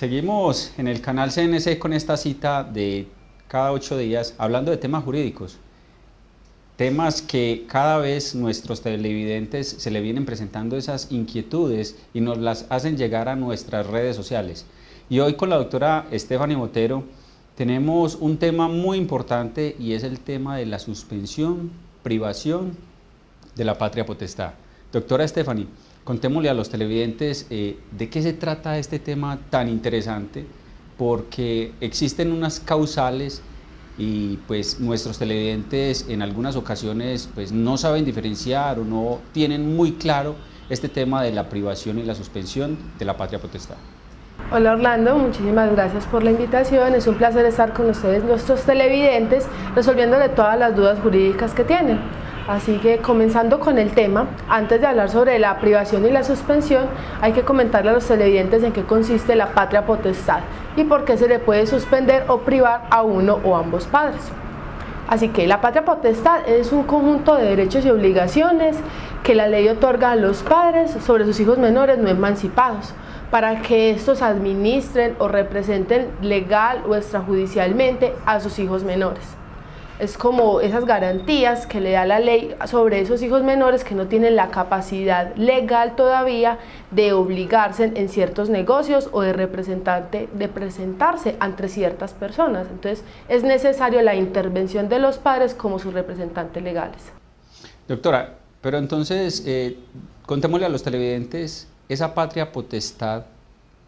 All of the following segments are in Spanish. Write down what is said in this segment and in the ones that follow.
Seguimos en el canal CNC con esta cita de cada 8 días hablando de temas jurídicos, temas que cada vez nuestros televidentes se le vienen presentando esas inquietudes y nos las hacen llegar a nuestras redes sociales. Y hoy con la doctora Stephanie Botero tenemos un tema muy importante y es el tema de la suspensión, privación de la patria potestad. Doctora Stephanie, contémosle a los televidentes de qué se trata este tema tan interesante, porque existen unas causales y pues nuestros televidentes en algunas ocasiones pues no saben diferenciar o no tienen muy claro este tema de la privación y la suspensión de la patria potestad. Hola Orlando, muchísimas gracias por la invitación, es un placer estar con ustedes, nuestros televidentes, resolviéndole todas las dudas jurídicas que tienen. Así que comenzando con el tema, antes de hablar sobre la privación y la suspensión, hay que comentarle a los televidentes en qué consiste la patria potestad y por qué se le puede suspender o privar a uno o ambos padres. Así que la patria potestad es un conjunto de derechos y obligaciones que la ley otorga a los padres sobre sus hijos menores no emancipados, para que estos administren o representen legal o extrajudicialmente a sus hijos menores. Es como esas garantías que le da la ley sobre esos hijos menores que no tienen la capacidad legal todavía de obligarse en ciertos negocios o de presentarse ante ciertas personas. Entonces es necesario la intervención de los padres como sus representantes legales. Doctora, pero entonces contémosle a los televidentes esa patria potestad,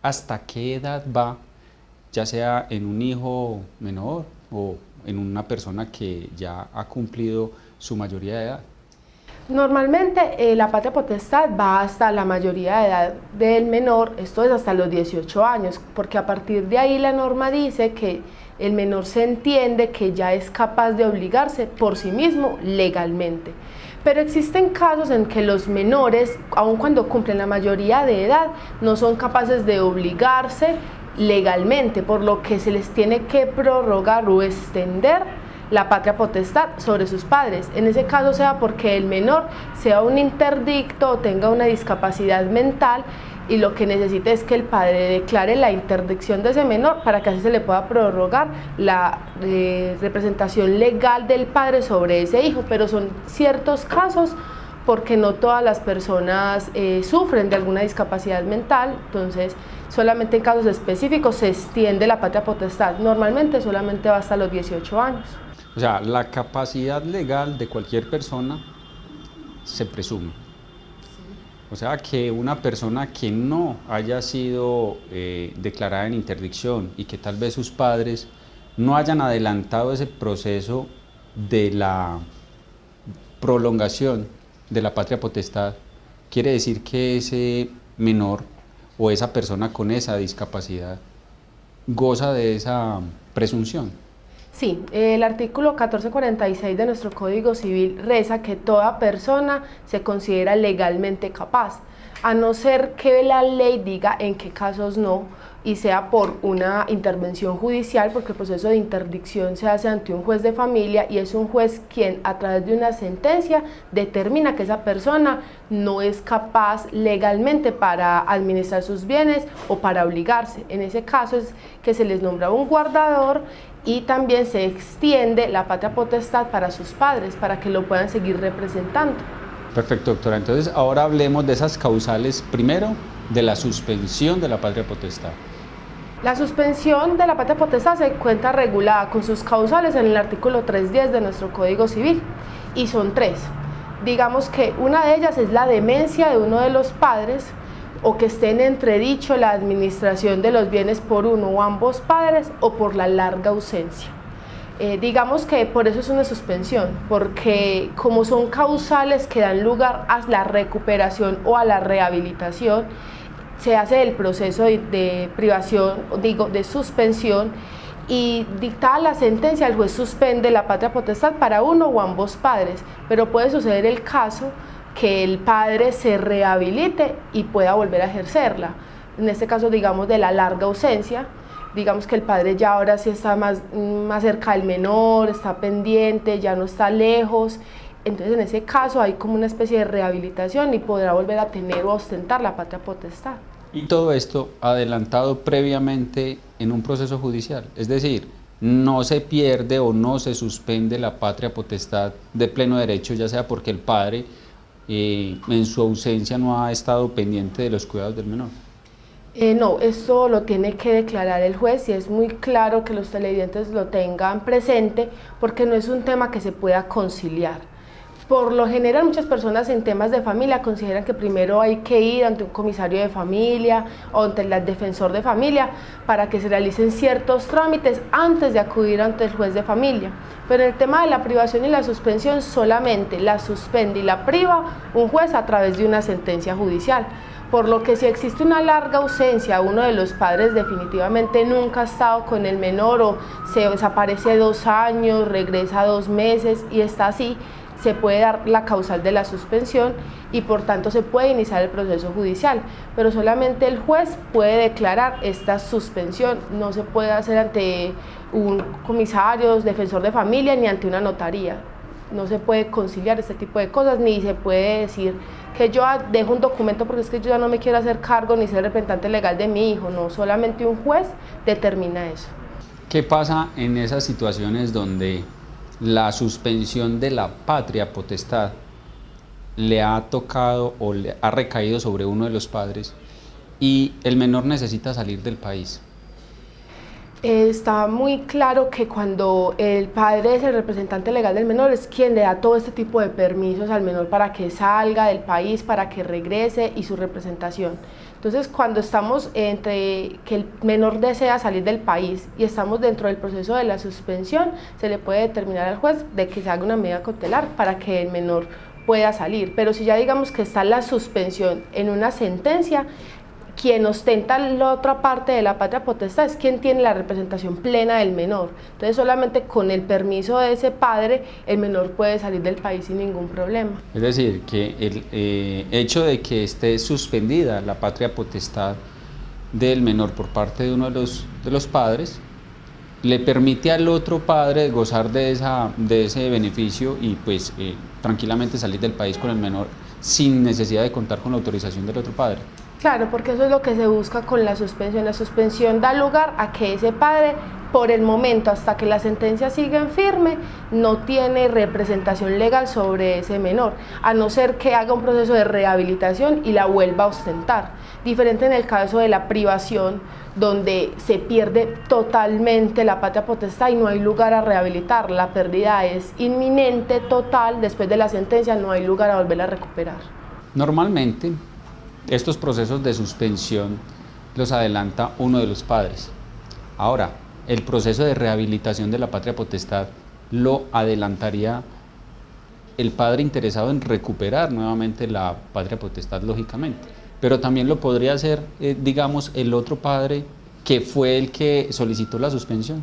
¿hasta qué edad va? Ya sea en un hijo menor o en una persona que ya ha cumplido su mayoría de edad. Normalmente la patria potestad va hasta la mayoría de edad del menor, esto es hasta los 18 años, porque a partir de ahí la norma dice que el menor se entiende que ya es capaz de obligarse por sí mismo legalmente. Pero existen casos en que los menores, aun cuando cumplen la mayoría de edad, no son capaces de obligarse legalmente, por lo que se les tiene que prorrogar o extender la patria potestad sobre sus padres. En ese caso sea porque el menor sea un interdicto o tenga una discapacidad mental y lo que necesita es que el padre declare la interdicción de ese menor para que así se le pueda prorrogar la representación legal del padre sobre ese hijo, pero son ciertos casos porque no todas las personas sufren de alguna discapacidad mental, entonces solamente en casos específicos se extiende la patria potestad, normalmente solamente va hasta los 18 años. O sea, la capacidad legal de cualquier persona se presume. O sea, que una persona que no haya sido declarada en interdicción y que tal vez sus padres no hayan adelantado ese proceso de la prolongación de la patria potestad, quiere decir que ese menor o esa persona con esa discapacidad goza de esa presunción. Sí, el artículo 1446 de nuestro Código Civil reza que toda persona se considera legalmente capaz, a no ser que la ley diga en qué casos no, y sea por una intervención judicial, porque el proceso de interdicción se hace ante un juez de familia y es un juez quien a través de una sentencia determina que esa persona no es capaz legalmente para administrar sus bienes o para obligarse. En ese caso es que se les nombra un guardador y también se extiende la patria potestad para sus padres, para que lo puedan seguir representando. Perfecto, doctora. Entonces ahora hablemos de esas causales, primero de la suspensión de la patria potestad. La suspensión de la patria potestad se encuentra regulada con sus causales en el artículo 310 de nuestro Código Civil y son tres. Digamos que una de ellas es la demencia de uno de los padres o que esté en entredicho la administración de los bienes por uno o ambos padres o por la larga ausencia. Digamos que por eso es una suspensión, porque como son causales que dan lugar a la recuperación o a la rehabilitación, se hace el proceso de privación, de suspensión, y dictada la sentencia, el juez suspende la patria potestad para uno o ambos padres, pero puede suceder el caso que el padre se rehabilite y pueda volver a ejercerla. En este caso, digamos, de la larga ausencia, digamos que el padre ya ahora sí está más cerca del menor, está pendiente, ya no está lejos, entonces en ese caso hay como una especie de rehabilitación y podrá volver a tener o ostentar la patria potestad. Y todo esto adelantado previamente en un proceso judicial, es decir, no se pierde o no se suspende la patria potestad de pleno derecho, ya sea porque el padre en su ausencia no ha estado pendiente de los cuidados del menor. No, esto lo tiene que declarar el juez y es muy claro que los televidentes lo tengan presente porque no es un tema que se pueda conciliar. Por lo general, muchas personas en temas de familia consideran que primero hay que ir ante un comisario de familia o ante el defensor de familia para que se realicen ciertos trámites antes de acudir ante el juez de familia. Pero en el tema de la privación y la suspensión, solamente la suspende y la priva un juez a través de una sentencia judicial. Por lo que si existe una larga ausencia, uno de los padres definitivamente nunca ha estado con el menor o se desaparece 2 años, regresa 2 meses y está así, se puede dar la causal de la suspensión y por tanto se puede iniciar el proceso judicial, pero solamente el juez puede declarar esta suspensión, no se puede hacer ante un comisario, defensor de familia ni ante una notaría. No se puede conciliar este tipo de cosas, ni se puede decir que yo dejo un documento porque es que yo ya no me quiero hacer cargo ni ser representante legal de mi hijo, no, solamente un juez determina eso. ¿Qué pasa en esas situaciones donde la suspensión de la patria potestad le ha tocado o le ha recaído sobre uno de los padres y el menor necesita salir del país? Está muy claro que cuando el padre es el representante legal del menor es quien le da todo este tipo de permisos al menor para que salga del país, para que regrese y su representación. Entonces, cuando estamos entre que el menor desea salir del país y estamos dentro del proceso de la suspensión, se le puede determinar al juez de que se haga una medida cautelar para que el menor pueda salir. Pero si ya digamos que está la suspensión en una sentencia, quien ostenta la otra parte de la patria potestad es quien tiene la representación plena del menor. Entonces solamente con el permiso de ese padre el menor puede salir del país sin ningún problema. Es decir, que el hecho de que esté suspendida la patria potestad del menor por parte de uno de los padres le permite al otro padre gozar de ese beneficio y pues tranquilamente salir del país con el menor sin necesidad de contar con la autorización del otro padre. Claro, porque eso es lo que se busca con la suspensión. La suspensión da lugar a que ese padre, por el momento, hasta que la sentencia siga en firme, no tiene representación legal sobre ese menor, a no ser que haga un proceso de rehabilitación y la vuelva a ostentar. Diferente en el caso de la privación, donde se pierde totalmente la patria potestad y no hay lugar a rehabilitar. La pérdida es inminente, total, después de la sentencia no hay lugar a volverla a recuperar. Normalmente, estos procesos de suspensión los adelanta uno de los padres. Ahora, el proceso de rehabilitación de la patria potestad lo adelantaría el padre interesado en recuperar nuevamente la patria potestad, lógicamente. Pero también lo podría hacer, digamos, el otro padre que fue el que solicitó la suspensión.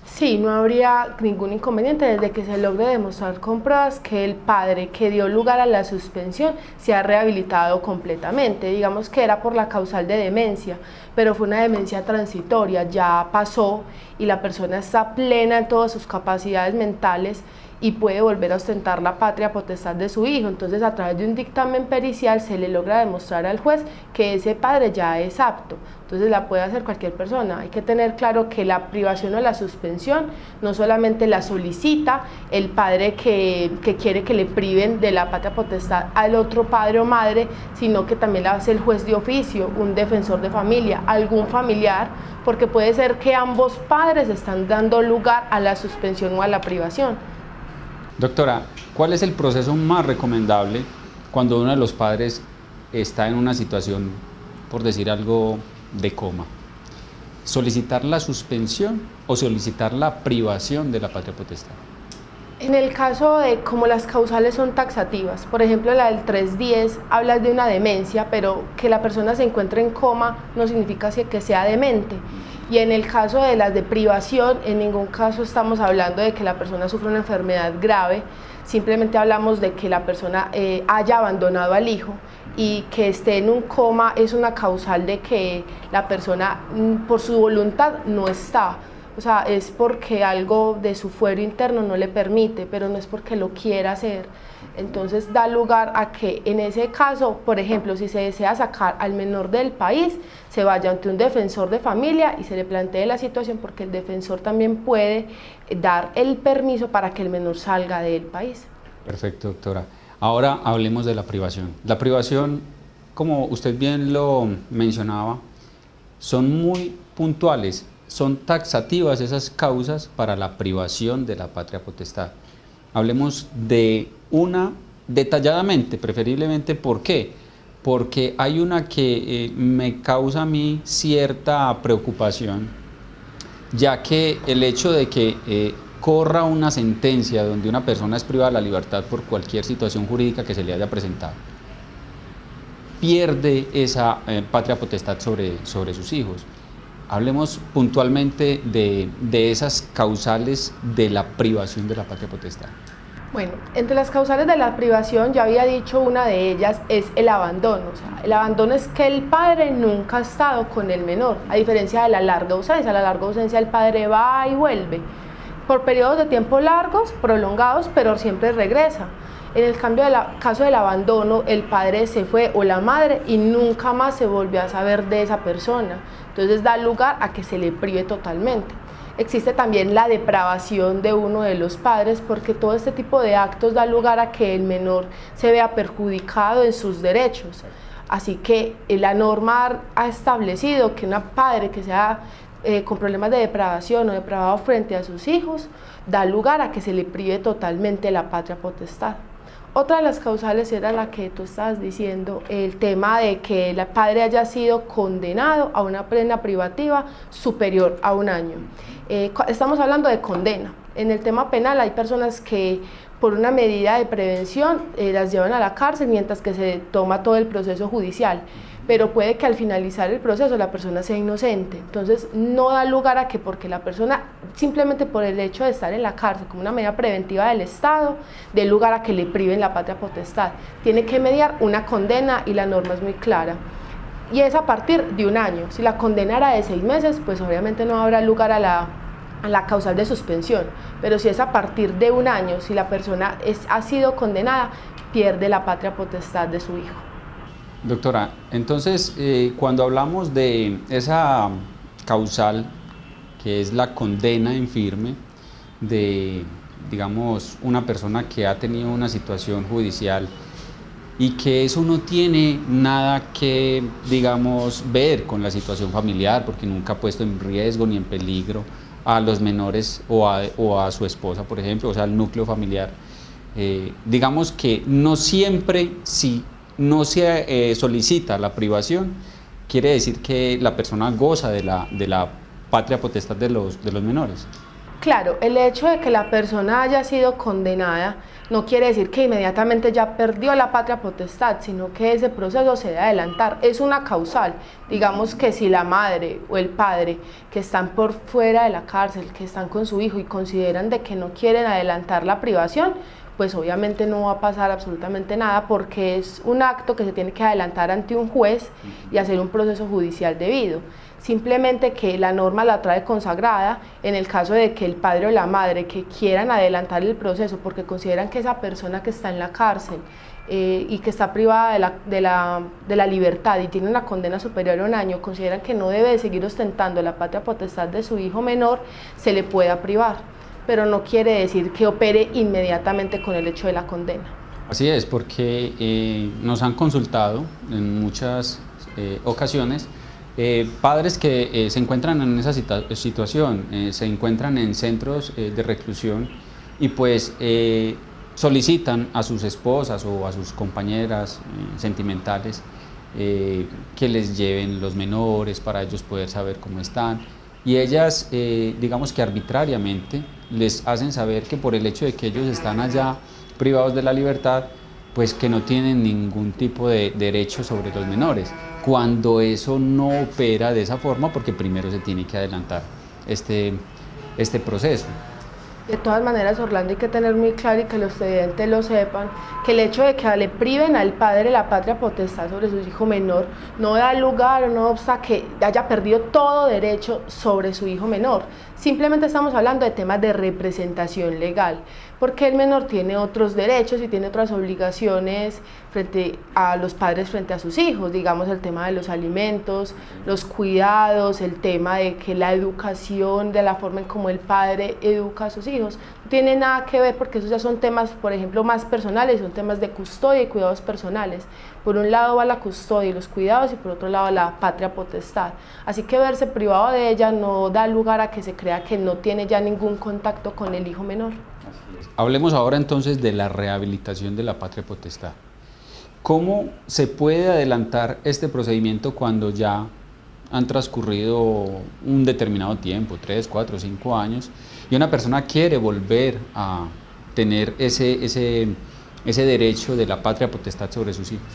Sí, no habría ningún inconveniente desde que se logre demostrar con pruebas que el padre que dio lugar a la suspensión se ha rehabilitado completamente. Digamos que era por la causal de demencia, pero fue una demencia transitoria, ya pasó y la persona está plena en todas sus capacidades mentales y puede volver a ostentar la patria potestad de su hijo. Entonces, a través de un dictamen pericial se le logra demostrar al juez que ese padre ya es apto. Entonces la puede hacer cualquier persona. Hay que tener claro que la privación o la suspensión no solamente la solicita el padre que quiere que le priven de la patria potestad al otro padre o madre, sino que también la hace el juez de oficio, un defensor de familia, algún familiar, porque puede ser que ambos padres están dando lugar a la suspensión o a la privación. Doctora, ¿cuál es el proceso más recomendable cuando uno de los padres está en una situación, por decir algo, de coma? ¿Solicitar la suspensión o solicitar la privación de la patria potestad? En el caso de como las causales son taxativas, por ejemplo la del 310 habla de una demencia, pero que la persona se encuentre en coma no significa que sea demente. Y en el caso de las de privación, en ningún caso estamos hablando de que la persona sufra una enfermedad grave, simplemente hablamos de que la persona haya abandonado al hijo y que esté en un coma es una causal de que la persona por su voluntad no está. o sea, es porque algo de su fuero interno no le permite, pero no es porque lo quiera hacer. Entonces da lugar a que en ese caso, por ejemplo, si se desea sacar al menor del país, se vaya ante un defensor de familia y se le plantee la situación, porque el defensor también puede dar el permiso para que el menor salga del país. Perfecto, doctora. Ahora hablemos de la privación. La privación, como usted bien lo mencionaba, son muy puntuales, son taxativas esas causas para la privación de la patria potestad. Hablemos de una detalladamente, preferiblemente. ¿Por qué? Porque hay una que me causa a mí cierta preocupación, ya que el hecho de que corra una sentencia donde una persona es privada de la libertad por cualquier situación jurídica que se le haya presentado, pierde esa patria potestad sobre sus hijos. Hablemos puntualmente de esas causales de la privación de la patria potestad. Bueno, entre las causales de la privación, ya había dicho, una de ellas es el abandono. O sea, el abandono es que el padre nunca ha estado con el menor, a diferencia de la larga ausencia. La larga ausencia, el padre va y vuelve por periodos de tiempo largos, prolongados, pero siempre regresa. En el caso del abandono, el padre se fue o la madre y nunca más se volvió a saber de esa persona. Entonces da lugar a que se le prive totalmente. Existe también la depravación de uno de los padres, porque todo este tipo de actos da lugar a que el menor se vea perjudicado en sus derechos. Así que la norma ha establecido que un padre que sea con problemas de depravación o depravado frente a sus hijos, da lugar a que se le prive totalmente la patria potestad. Otra de las causales era la que tú estabas diciendo, el tema de que el padre haya sido condenado a una pena privativa superior a 1 año. Estamos hablando de condena. En el tema penal hay personas que por una medida de prevención las llevan a la cárcel mientras que se toma todo el proceso judicial, pero puede que al finalizar el proceso la persona sea inocente. Entonces no da lugar a que porque la persona, simplemente por el hecho de estar en la cárcel como una medida preventiva del Estado, dé lugar a que le priven la patria potestad. Tiene que mediar una condena y la norma es muy clara. Y es a partir de 1 año. Si la condena era de 6 meses, pues obviamente no habrá lugar a la causal de suspensión. Pero si es a partir de 1 año, si la persona ha sido condenada, pierde la patria potestad de su hijo. Doctora, entonces cuando hablamos de esa causal, que es la condena en firme de, digamos, una persona que ha tenido una situación judicial y que eso no tiene nada que, digamos, ver con la situación familiar, porque nunca ha puesto en riesgo ni en peligro a los menores o a su esposa, por ejemplo, o sea, al núcleo familiar, digamos que no siempre, si no se solicita la privación, quiere decir que la persona goza de la patria potestad de los menores. Claro, el hecho de que la persona haya sido condenada no quiere decir que inmediatamente ya perdió la patria potestad, sino que ese proceso se debe adelantar. Es una causal. Digamos que si la madre o el padre que están por fuera de la cárcel, que están con su hijo y consideran de que no quieren adelantar la privación, pues obviamente no va a pasar absolutamente nada, porque es un acto que se tiene que adelantar ante un juez y hacer un proceso judicial debido. Simplemente que la norma la trae consagrada en el caso de que el padre o la madre que quieran adelantar el proceso porque consideran que esa persona que está en la cárcel y que está privada de la libertad y tiene una condena superior a 1 año, consideran que no debe de seguir ostentando la patria potestad de su hijo menor, se le pueda privar, pero no quiere decir que opere inmediatamente con el hecho de la condena. Así es, porque nos han consultado en muchas ocasiones padres que se encuentran en esa situación, se encuentran en centros de reclusión y pues solicitan a sus esposas o a sus compañeras sentimentales que les lleven los menores para ellos poder saber cómo están, y ellas digamos que arbitrariamente les hacen saber que por el hecho de que ellos están allá privados de la libertad, pues que no tienen ningún tipo de derecho sobre los menores, cuando eso no opera de esa forma, porque primero se tiene que adelantar este proceso. De todas maneras, Orlando, hay que tener muy claro y que los estudiantes lo sepan, que el hecho de que le priven al padre la patria potestad sobre su hijo menor no da lugar o no obsta que haya perdido todo derecho sobre su hijo menor. Simplemente estamos hablando de temas de representación legal, porque el menor tiene otros derechos y tiene otras obligaciones frente a los padres frente a sus hijos, digamos el tema de los alimentos, los cuidados, el tema de que la educación, de la forma en cómo el padre educa a sus hijos, no tiene nada que ver porque esos ya son temas, por ejemplo, más personales, son temas de custodia y cuidados personales. Por un lado va la custodia y los cuidados y por otro lado la patria potestad. Así que verse privado de ella no da lugar a que se crea que no tiene ya ningún contacto con el hijo menor. Hablemos ahora entonces de la rehabilitación de la patria potestad. ¿Cómo se puede adelantar este procedimiento cuando ya han transcurrido un determinado tiempo, 3, 4, 5 años, y una persona quiere volver a tener ese derecho de la patria potestad sobre sus hijos?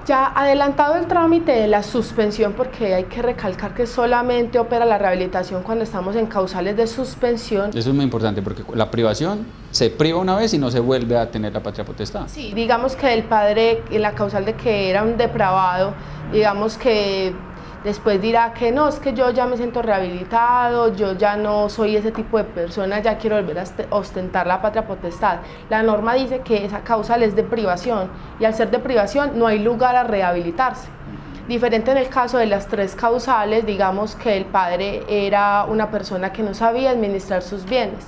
Ya adelantado el trámite de la suspensión, porque hay que recalcar que solamente opera la rehabilitación cuando estamos en causales de suspensión. Eso es muy importante porque la privación se priva una vez y no se vuelve a tener la patria potestad. Sí, digamos que el padre, en la causal de que era un depravado, digamos que después dirá que no, es que yo ya me siento rehabilitado, yo ya no soy ese tipo de persona, ya quiero volver a ostentar la patria potestad. La norma dice que esa causal es de privación y al ser de privación no hay lugar a rehabilitarse. Diferente en el caso de las 3 causales, digamos que el padre era una persona que no sabía administrar sus bienes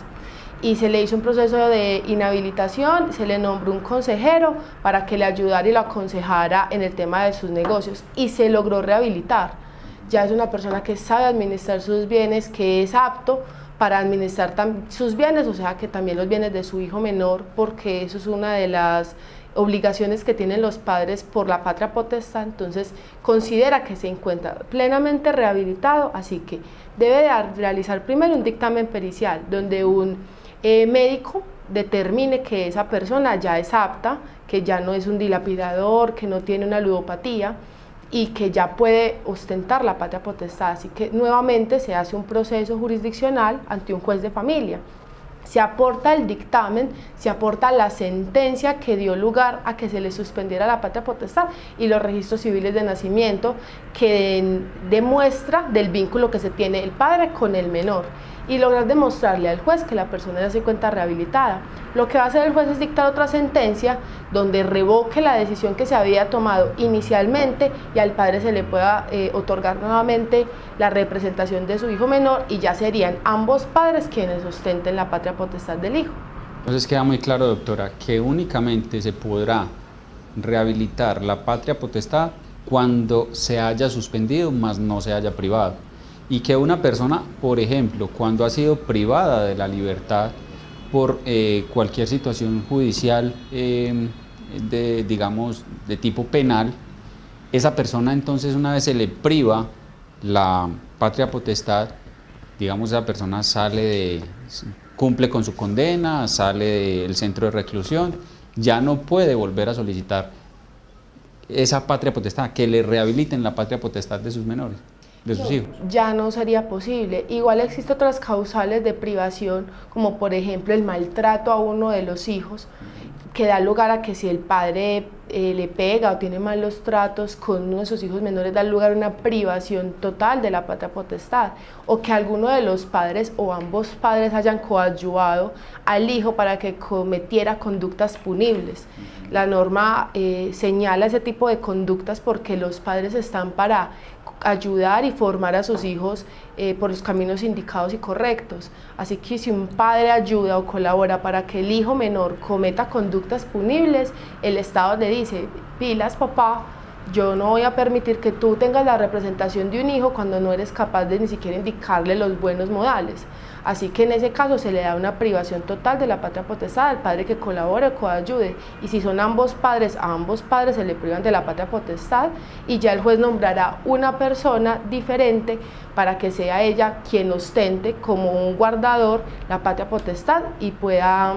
y se le hizo un proceso de inhabilitación, se le nombró un consejero para que le ayudara y lo aconsejara en el tema de sus negocios y se logró rehabilitar. Ya es una persona que sabe administrar sus bienes, que es apto para administrar sus bienes, o sea que también los bienes de su hijo menor, porque eso es una de las obligaciones que tienen los padres por la patria potestad. Entonces considera que se encuentra plenamente rehabilitado, así que debe realizar primero un dictamen pericial donde un médico determine que esa persona ya es apta, que ya no es un dilapidador, que no tiene una ludopatía y que ya puede ostentar la patria potestad. Así que nuevamente se hace un proceso jurisdiccional ante un juez de familia. Se aporta el dictamen, se aporta la sentencia que dio lugar a que se le suspendiera la patria potestad y los registros civiles de nacimiento que demuestra del vínculo que se tiene el padre con el menor y lograr demostrarle al juez que la persona ya se encuentra rehabilitada. Lo que va a hacer el juez es dictar otra sentencia donde revoque la decisión que se había tomado inicialmente y al padre se le pueda otorgar nuevamente la representación de su hijo menor y ya serían ambos padres quienes ostenten la patria potestad del hijo. Entonces queda muy claro, doctora, que únicamente se podrá rehabilitar la patria potestad cuando se haya suspendido, más no se haya privado. Y que una persona, por ejemplo, cuando ha sido privada de la libertad por cualquier situación judicial, digamos, de tipo penal, esa persona entonces una vez se le priva la patria potestad, digamos, esa persona cumple con su condena, sale del centro de reclusión, ya no puede volver a solicitar esa patria potestad, que le rehabiliten la patria potestad de sus menores, de sus hijos. Ya no sería posible. Igual existen otras causales de privación, como por ejemplo el maltrato a uno de los hijos, que da lugar a que si el padre le pega o tiene malos tratos con uno de sus hijos menores, da lugar a una privación total de la patria potestad, o que alguno de los padres o ambos padres hayan coadyuvado al hijo para que cometiera conductas punibles. La norma señala ese tipo de conductas porque los padres están para ayudar y formar a sus hijos por los caminos indicados y correctos. Así que si un padre ayuda o colabora para que el hijo menor cometa conductas punibles, el Estado le dice: pilas papá, yo no voy a permitir que tú tengas la representación de un hijo cuando no eres capaz de ni siquiera indicarle los buenos modales. Así que en ese caso se le da una privación total de la patria potestad al padre que colabore o coayude, y si son ambos padres, a ambos padres se le privan de la patria potestad y ya el juez nombrará una persona diferente para que sea ella quien ostente como un guardador la patria potestad y pueda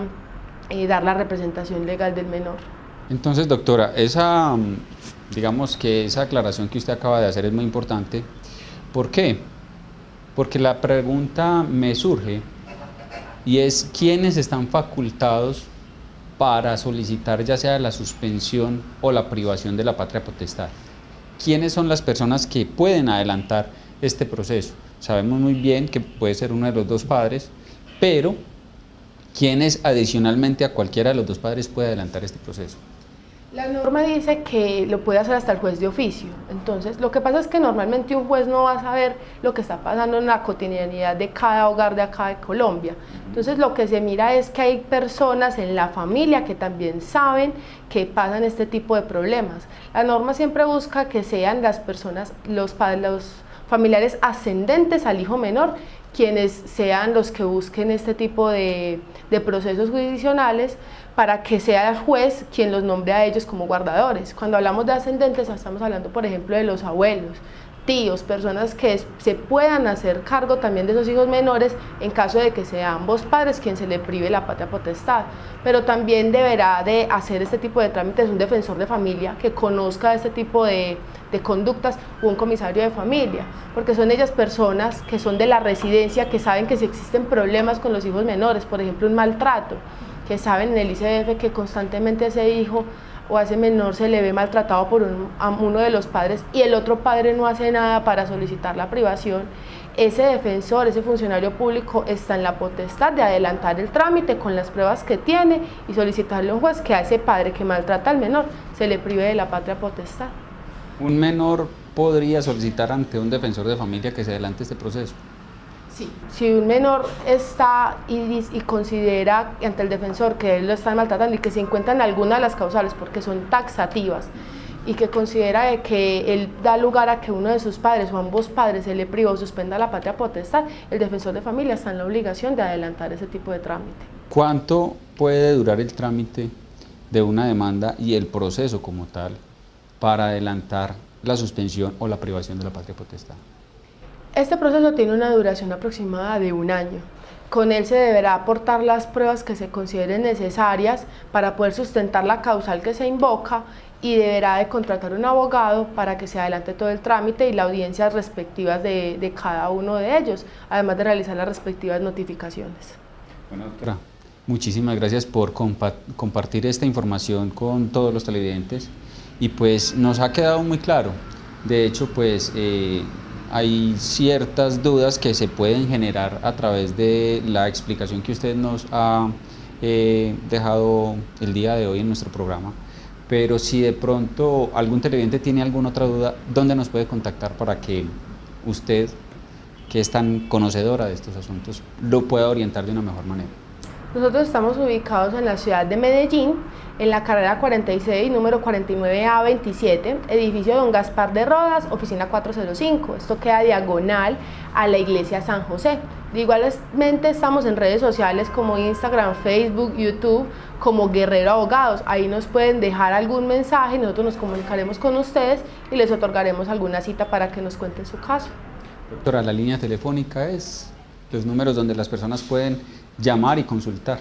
dar la representación legal del menor. Entonces, doctora, digamos que esa aclaración que usted acaba de hacer es muy importante. ¿Por qué? Porque la pregunta me surge y es quiénes están facultados para solicitar ya sea la suspensión o la privación de la patria potestad. ¿Quiénes son las personas que pueden adelantar este proceso? Sabemos muy bien que puede ser uno de los dos padres, pero ¿quiénes adicionalmente a cualquiera de los dos padres puede adelantar este proceso? La norma dice que lo puede hacer hasta el juez de oficio. Entonces, lo que pasa es que normalmente un juez no va a saber lo que está pasando en la cotidianidad de cada hogar de acá de Colombia. Entonces, lo que se mira es que hay personas en la familia que también saben que pasan este tipo de problemas. La norma siempre busca que sean las personas, los familiares ascendentes al hijo menor, quienes sean los que busquen este tipo de procesos jurisdiccionales, para que sea el juez quien los nombre a ellos como guardadores. Cuando hablamos de ascendentes estamos hablando, por ejemplo, de los abuelos, tíos, personas que se puedan hacer cargo también de esos hijos menores en caso de que sea ambos padres quien se le prive la patria potestad. Pero también deberá de hacer este tipo de trámites un defensor de familia que conozca este tipo de conductas, o un comisario de familia, porque son ellas personas que son de la residencia, que saben que si existen problemas con los hijos menores, por ejemplo un maltrato, que saben en el ICBF que constantemente a ese hijo o a ese menor se le ve maltratado por uno de los padres y el otro padre no hace nada para solicitar la privación, ese defensor, ese funcionario público está en la potestad de adelantar el trámite con las pruebas que tiene y solicitarle a un juez que a ese padre que maltrata al menor se le prive de la patria potestad. ¿Un menor podría solicitar ante un defensor de familia que se adelante este proceso? Sí. Si un menor está y considera ante el defensor que él lo está maltratando y que se encuentran algunas de las causales porque son taxativas y que considera de que él da lugar a que uno de sus padres o ambos padres se le priva o suspenda la patria potestad, el defensor de familia está en la obligación de adelantar ese tipo de trámite. ¿Cuánto puede durar el trámite de una demanda y el proceso como tal para adelantar la suspensión o la privación de la patria potestad? Este proceso tiene una duración aproximada de 1 año. Con él se deberá aportar las pruebas que se consideren necesarias para poder sustentar la causal que se invoca y deberá de contratar un abogado para que se adelante todo el trámite y las audiencias respectivas de cada uno de ellos, además de realizar las respectivas notificaciones. Bueno, doctora, muchísimas gracias por compartir esta información con todos los televidentes y pues nos ha quedado muy claro. De hecho, pues hay ciertas dudas que se pueden generar a través de la explicación que usted nos ha dejado el día de hoy en nuestro programa, pero si de pronto algún televidente tiene alguna otra duda, ¿dónde nos puede contactar para que usted, que es tan conocedora de estos asuntos, lo pueda orientar de una mejor manera? Nosotros estamos ubicados en la ciudad de Medellín, en la carrera 46, número 49A27, edificio Don Gaspar de Rodas, oficina 405. Esto queda diagonal a la iglesia San José. Igualmente estamos en redes sociales como Instagram, Facebook, YouTube, como Guerrero Abogados. Ahí nos pueden dejar algún mensaje, nosotros nos comunicaremos con ustedes y les otorgaremos alguna cita para que nos cuenten su caso. Doctora, la línea telefónica es los números donde las personas pueden llamar y consultar.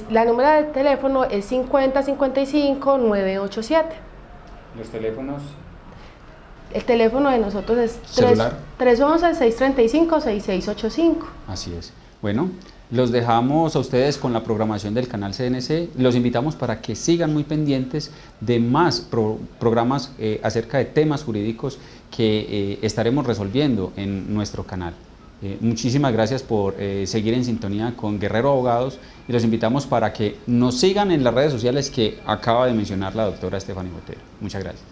La número de teléfono es 5055-987. ¿Los teléfonos? El teléfono de nosotros es 311-635-6685. Así es. Bueno, los dejamos a ustedes con la programación del canal CNC. Los invitamos para que sigan muy pendientes de más programas acerca de temas jurídicos que estaremos resolviendo en nuestro canal. Muchísimas gracias por seguir en sintonía con Guerrero Abogados y los invitamos para que nos sigan en las redes sociales que acaba de mencionar la doctora Stephanie Botero. Muchas gracias.